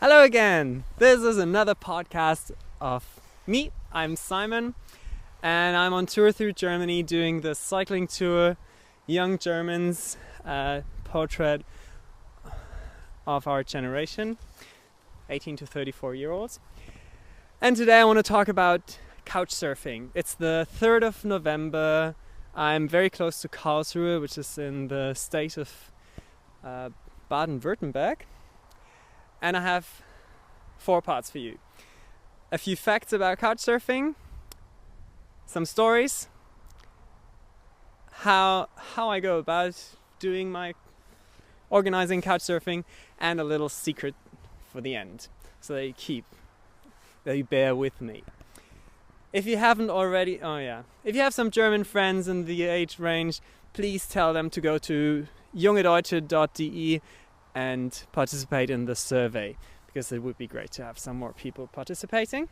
Hello again. This is another podcast of me. I'm Simon, and I'm on tour through Germany doing the cycling tour, Young Germans, portrait of our generation, 18 to 34-year-olds. And today I want to talk about Couchsurfing. It's the 3rd of November. I'm very close to Karlsruhe, which is in the state of Baden-Württemberg. And I have 4 parts for you. A few facts about Couchsurfing, some stories, how I go about doing my organizing Couchsurfing, and a little secret for the end, so that you bear with me. If you haven't already, if you have some German friends in the age range, please tell them to go to jungedeutsche.de and participate in the survey, because it would be great to have some more people participating.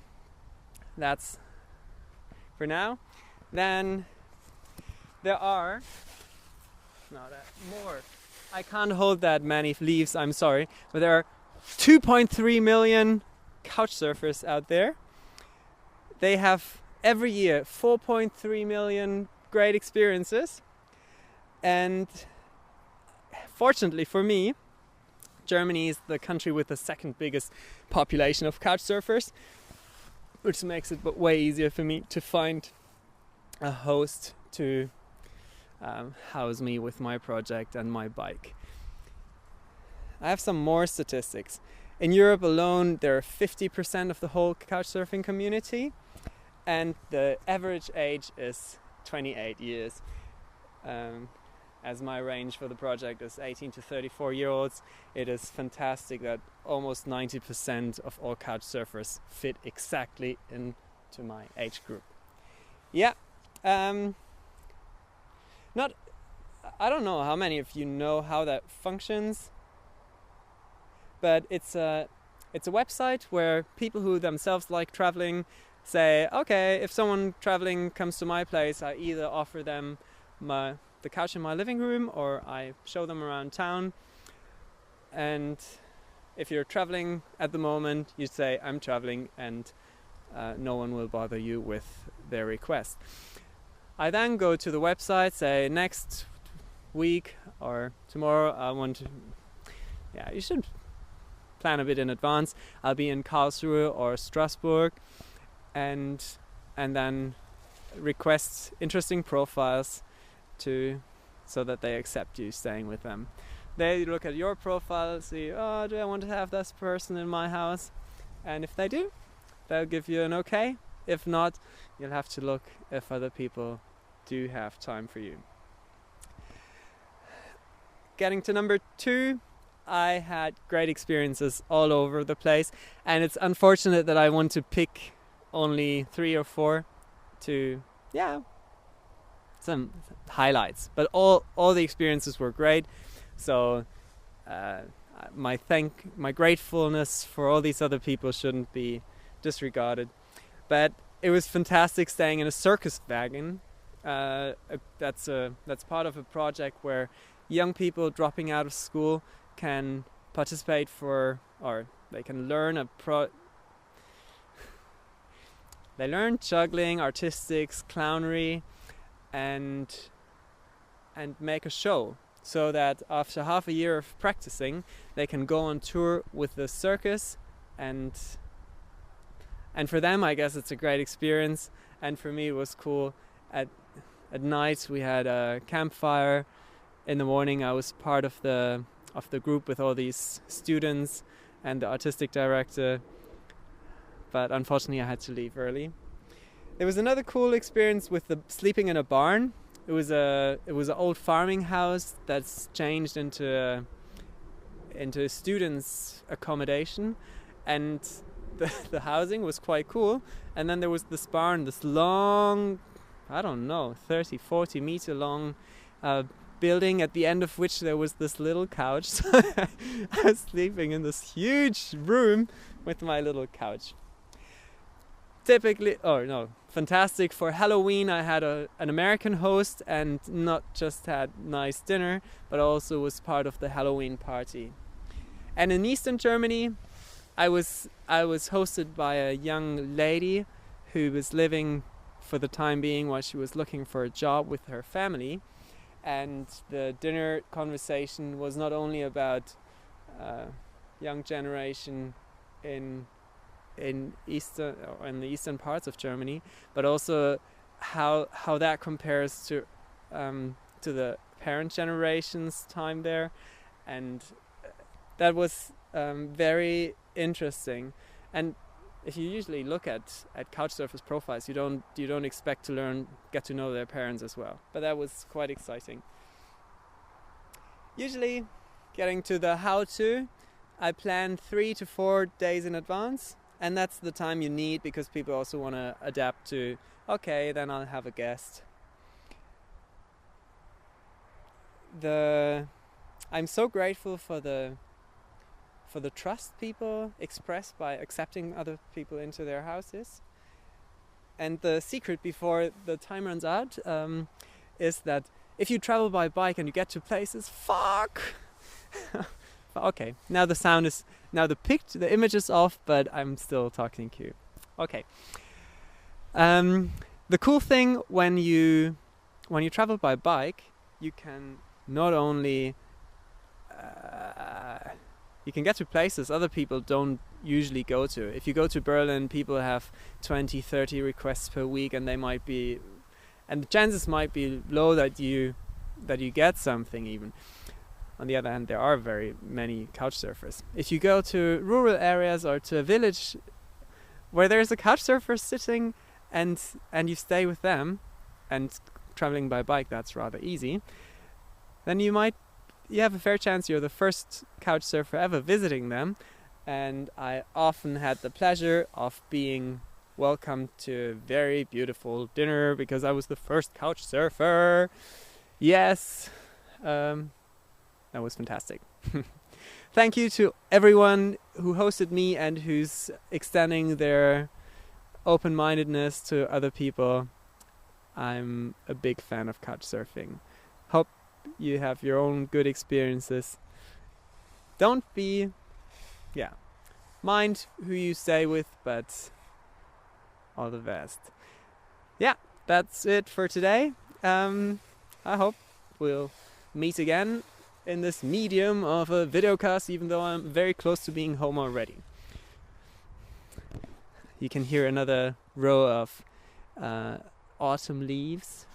That's for now. Then there are more. I can't hold that many leaves, I'm sorry, but there are 2.3 million couchsurfers out there. They have every year 4.3 million great experiences, and fortunately for me, Germany is the country with the second biggest population of couchsurfers, which makes it way easier for me to find a host to house me with my project and my bike. I have some more statistics. In Europe alone, there are 50% of the whole couchsurfing community, and the average age is 28 years. As my range for the project is 18 to 34-year-olds, it is fantastic that almost 90% of all couchsurfers fit exactly into my age group. Yeah, I don't know how many of you know how that functions, but it's a website where people who themselves like traveling say, okay, if someone traveling comes to my place, I either offer them the couch in my living room, or I show them around town. And if you're traveling at the moment, you say, I'm traveling, and no one will bother you with their request. I then go to the website, say next week or tomorrow I want to, you should plan a bit in advance. I'll be in Karlsruhe or Strasbourg, and then request interesting profiles so that they accept you staying with them. They look at your profile, see, do I want to have this person in my house? And if they do, they'll give you an okay. If not, you'll have to look if other people do have time for you. Getting to number 2, I had great experiences all over the place, and it's unfortunate that I want to pick only 3 or 4 to some highlights, but all the experiences were great. So my gratefulness for all these other people shouldn't be disregarded. But it was fantastic staying in a circus wagon. That's part of a project where young people dropping out of school can participate or they can learn they learn juggling, artistics, clownery, and make a show, so that after half a year of practicing, they can go on tour with the circus, and for them, I guess it's a great experience, and for me it was cool. At night we had a campfire. In the morning I was part of the group with all these students and the artistic director, but unfortunately I had to leave early. There was another cool experience with the sleeping in a barn. It was an old farming house that's changed into a student's accommodation, and the housing was quite cool. And then there was this barn, this long, 30, 40 meter long building, at the end of which there was this little couch. So I was sleeping in this huge room with my little couch. fantastic. For Halloween I had an American host, and not just had nice dinner, but also was part of the Halloween party. And in Eastern Germany I was hosted by a young lady who was living for the time being while she was looking for a job with her family. And the dinner conversation was not only about young generation in the eastern parts of Germany, but also how that compares to the parent generation's time there, and that was very interesting. And if you usually look at Couchsurfers profiles, you don't expect to get to know their parents as well. But that was quite exciting. Usually, getting to the how-to, I plan 3 to 4 days in advance, and that's the time you need because people also want to adapt to, okay, then I'll have a guest. I'm so grateful for the trust people express by accepting other people into their houses. And the secret before the time runs out is that if you travel by bike and you get to places, okay, now the image is off, but I'm still talking to you. Okay. The cool thing when you travel by bike, you can not only you can get to places other people don't usually go to. If you go to Berlin, people have 20, 30 requests per week, and the chances might be low that you get something even. On the other hand, there are very many couch surfers. If you go to rural areas or to a village where there's a couch surfer sitting and you stay with them, and traveling by bike, that's rather easy, then you have a fair chance you're the first couch surfer ever visiting them. And I often had the pleasure of being welcomed to a very beautiful dinner because I was the first couch surfer. Yes, that was fantastic. Thank you to everyone who hosted me and who's extending their open-mindedness to other people. I'm a big fan of couch surfing. Hope you have your own good experiences. Mind who you stay with, but all the best. Yeah, that's it for today. I hope we'll meet again in this medium of a videocast, even though I'm very close to being home already. You can hear another row of autumn leaves.